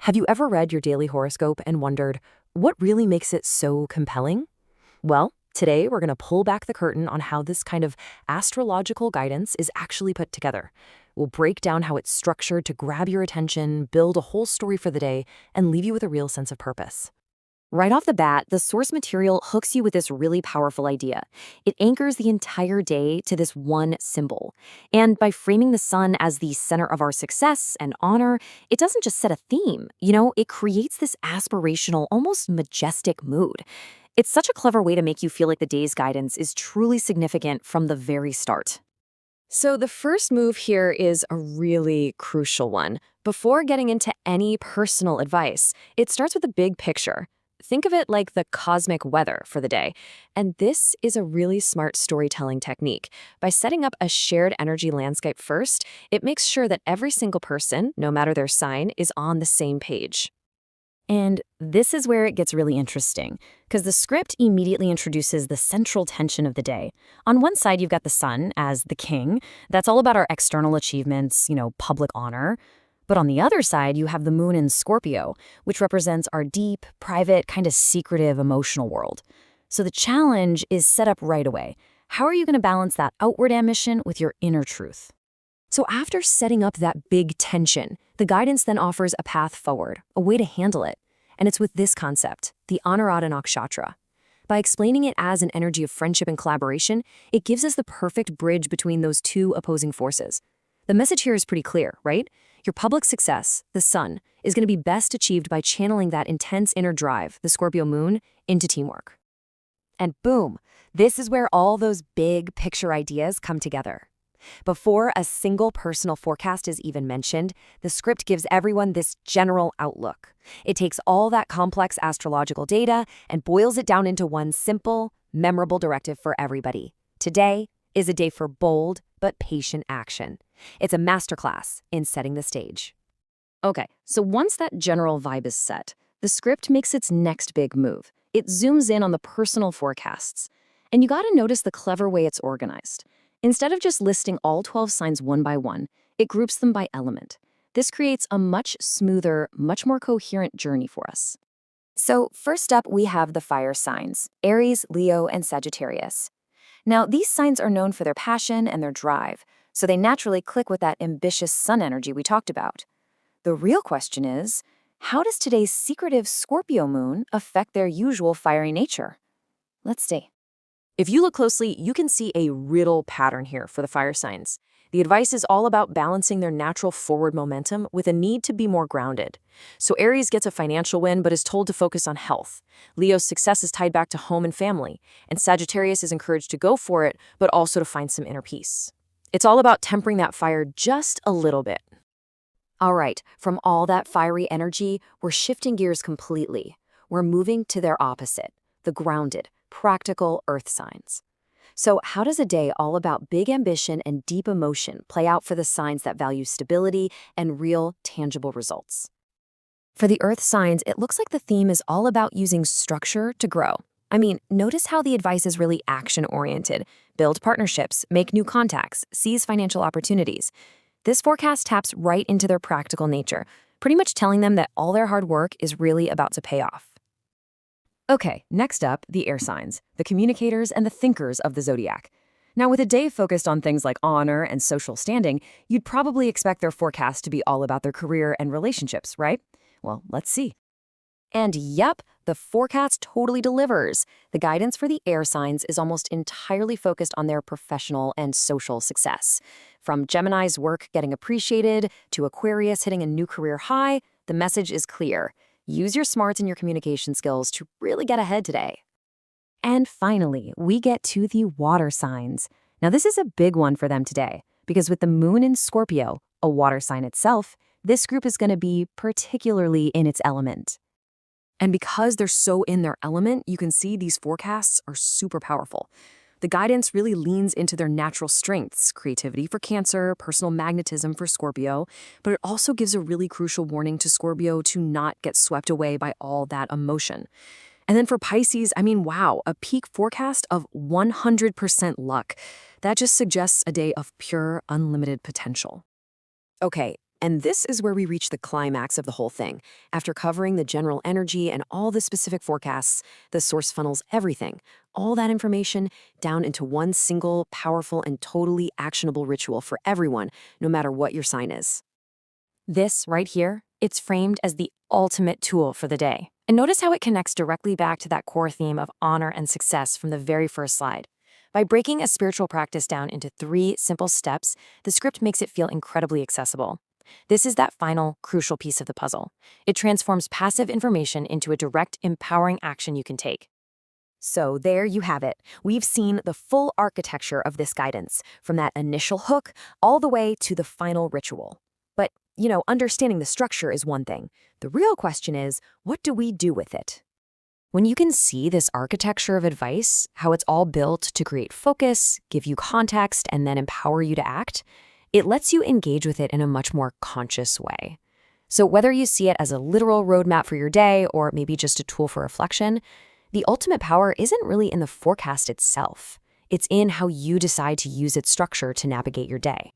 Have you ever read your daily horoscope and wondered, what really makes it so compelling? Well, today we're going to pull back the curtain on how this kind of astrological guidance is actually put together. We'll break down how it's structured to grab your attention, build a whole story for the day, and leave you with a real sense of purpose. Right off the bat, the source material hooks you with this really powerful idea. It anchors the entire day to this one symbol. And by framing the sun as the center of our success and honor, it doesn't just set a theme, it creates this aspirational, almost majestic mood. It's such a clever way to make you feel like the day's guidance is truly significant from the very start. So the first move here is a really crucial one. Before getting into any personal advice, it starts with a big picture. Think of it like the cosmic weather for the day. And this is a really smart storytelling technique. By setting up a shared energy landscape first, it makes sure that every single person, no matter their sign, is on the same page. And this is where it gets really interesting, because the script immediately introduces the central tension of the day. On one side, you've got the sun as the king. That's all about our external achievements, public honor. But on the other side, you have the moon in Scorpio, which represents our deep, private, kind of secretive, emotional world. So the challenge is set up right away. How are you going to balance that outward ambition with your inner truth? So after setting up that big tension, the guidance then offers a path forward, a way to handle it. And it's with this concept, the Anurata Nakshatra. By explaining it as an energy of friendship and collaboration, it gives us the perfect bridge between those two opposing forces. The message here is pretty clear, right? Your public success, the sun, is going to be best achieved by channeling that intense inner drive, the Scorpio moon, into teamwork. And boom, this is where all those big picture ideas come together. Before a single personal forecast is even mentioned, the script gives everyone this general outlook. It takes all that complex astrological data and boils it down into one simple, memorable directive for everybody. Today is a day for bold but patient action. It's a masterclass in setting the stage. Okay, so once that general vibe is set, the script makes its next big move. It zooms in on the personal forecasts. And you gotta notice the clever way it's organized. Instead of just listing all 12 signs one by one, it groups them by element. This creates a much smoother, much more coherent journey for us. So first up, we have the fire signs, Aries, Leo, and Sagittarius. Now, these signs are known for their passion and their drive, so they naturally click with that ambitious sun energy we talked about. The real question is, how does today's secretive Scorpio moon affect their usual fiery nature? Let's see. If you look closely, you can see a riddle pattern here for the fire signs. The advice is all about balancing their natural forward momentum with a need to be more grounded. So Aries gets a financial win but is told to focus on health. Leo's success is tied back to home and family, and Sagittarius is encouraged to go for it but also to find some inner peace. It's all about tempering that fire just a little bit. All right, from all that fiery energy, we're shifting gears completely. We're moving to their opposite, the grounded, practical earth signs. So how does a day all about big ambition and deep emotion play out for the signs that value stability and real, tangible results? For the earth signs, it looks like the theme is all about using structure to grow. I mean, notice how the advice is really action-oriented. Build partnerships, make new contacts, seize financial opportunities. This forecast taps right into their practical nature, pretty much telling them that all their hard work is really about to pay off. Okay, next up, the air signs, the communicators and the thinkers of the zodiac. Now, with a day focused on things like honor and social standing, you'd probably expect their forecast to be all about their career and relationships, right? Well, let's see. And yep, the forecast totally delivers. The guidance for the air signs is almost entirely focused on their professional and social success. From Gemini's work getting appreciated to Aquarius hitting a new career high, the message is clear. Use your smarts and your communication skills to really get ahead today. And finally, we get to the water signs. Now, this is a big one for them today, because with the moon in Scorpio, a water sign itself, this group is going to be particularly in its element. And because they're so in their element, you can see these forecasts are super powerful. The guidance really leans into their natural strengths, creativity for Cancer, personal magnetism for Scorpio, but it also gives a really crucial warning to Scorpio to not get swept away by all that emotion. And then for Pisces, I mean, wow, a peak forecast of 100% luck. That just suggests a day of pure, unlimited potential. Okay, And this is where we reach the climax of the whole thing. After covering the general energy and all the specific forecasts, the source funnels everything, all that information, down into one single, powerful, and totally actionable ritual for everyone, no matter what your sign is. This right here, it's framed as the ultimate tool for the day. And notice how it connects directly back to that core theme of honor and success from the very first slide. By breaking a spiritual practice down into 3 simple steps, the script makes it feel incredibly accessible. This is that final, crucial piece of the puzzle. It transforms passive information into a direct, empowering action you can take. So there you have it. We've seen the full architecture of this guidance, from that initial hook all the way to the final ritual. But, understanding the structure is one thing. The real question is, what do we do with it? When you can see this architecture of advice, how it's all built to create focus, give you context, and then empower you to act, it lets you engage with it in a much more conscious way. So whether you see it as a literal roadmap for your day or maybe just a tool for reflection, the ultimate power isn't really in the forecast itself. It's in how you decide to use its structure to navigate your day.